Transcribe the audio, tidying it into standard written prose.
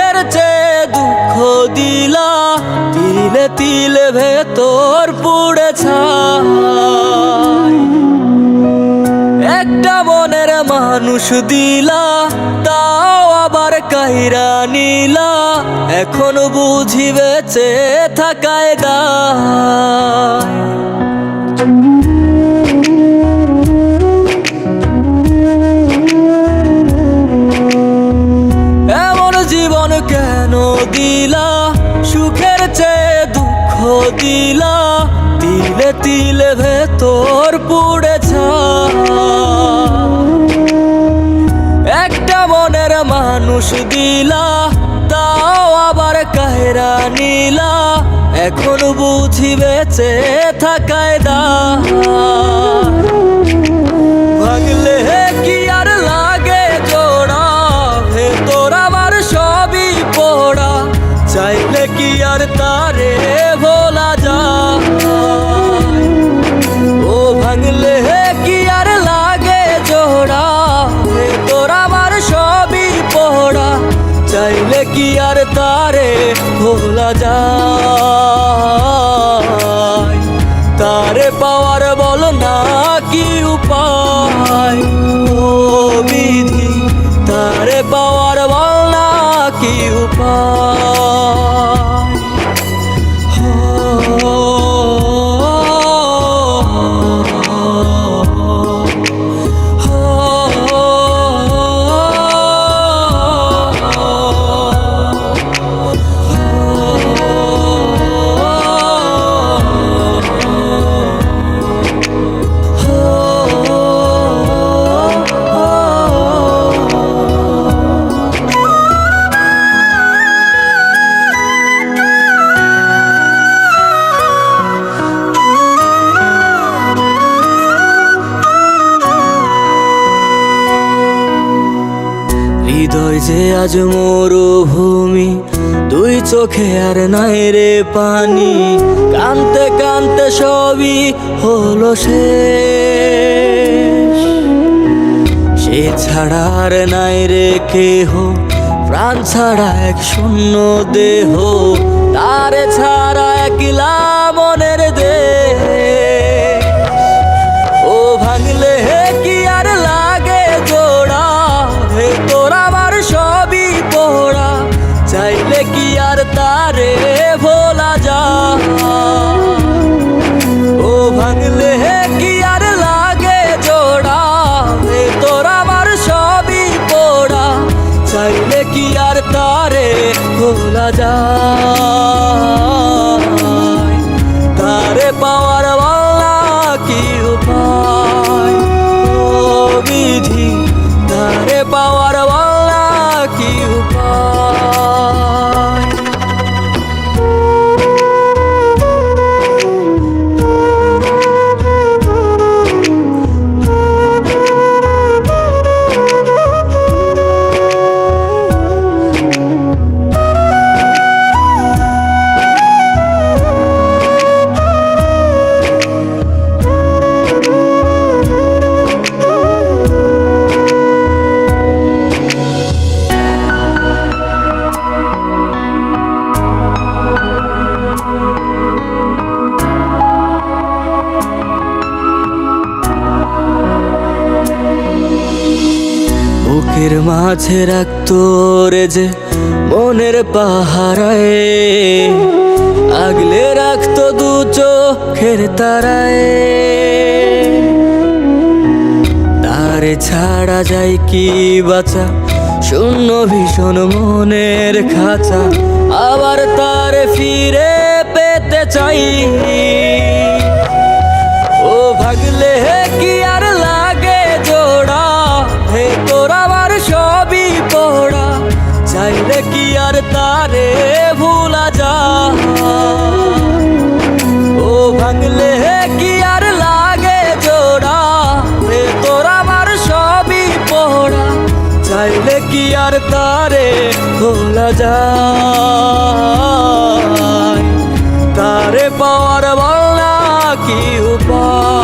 সুখের চেয়ে দুঃখ দিলা, তিলে তিলে ভেতর পুড়ে ছাই। একটা মনের মানুষ দিলা, তাও আবার কাইরা নিলা, এখন বুঝি বেঁচে থাকায় দায়। এমন জীবন কেন দিলা, সুখের চেয়ে দুঃখ দিলা, তিলে তিলে ভেতর পুড়ে ছাই। একটা মনের মানুষ দিলা, তাও আবার কাহেরা নিলা, এখন বুঝি বেঁচে থাকায় দায়। ভাঙলে কি আর লাগে জোড়া, ভেতর আমার সবই পোড়া, চাইলে কি আর তারে ভোলা যায়। ও ভাঙলে কি আর লাগে জোড়া, ভেতর আমার সবই পোড়া, চাইলে কি আর তারে ভোলা যায়। তারে পাওয়ার বল না কি উপায়, ও বিধি তারে পাওয়ার বল না কি উপায়। হৃদয় যে আজ মরুভূমি, দুই চোখে আর নাই রে পানি, কানতে কানতে সবই হলো শেষ। সে ছাড়া আর নাই রে কেহ, প্রাণ ছাড়া এক শূন্য দেহ, তারে ছাড়া একলা মনের দেহ। ও ভাঙলে কি আর লাগে জোড়া, ভেতর আমার সবই পোড়া, চাইলে কি আর তারে ভোলা যায়। ও ভাঙলে কি আর লাগে জোড়া, ভেতর আমার সবই পোড়া, চাইলে কি আর তারে ভোলা যায়। তারে পাওয়ার বলা কি উপায়, ও বিধি তারে পাওয়ার বলা কি উপায়। বুকের মাঝে রাখতো রে যে মনের পাহারায়, আগলে রাখতো দু চোখের তারায়। তারে ছাড়া যায় কি বাঁচা, শূন্য ভীষণ মনের খাঁচা, আবার তারে ফিরে পেতে চাই। ও ভাগলে কি আর লাগে জোড়া, ভেতর আমার সবই পোড়া, চাইলে কি আর তারে ভোলা যায়। ও ভাঙলে কি আর লাগে জোড়া, ভেতর আমার সবই পোড়া, চাইলে কি আর তারে ভোলা যায়। তারে পাওয়ার বলা কি উপায়।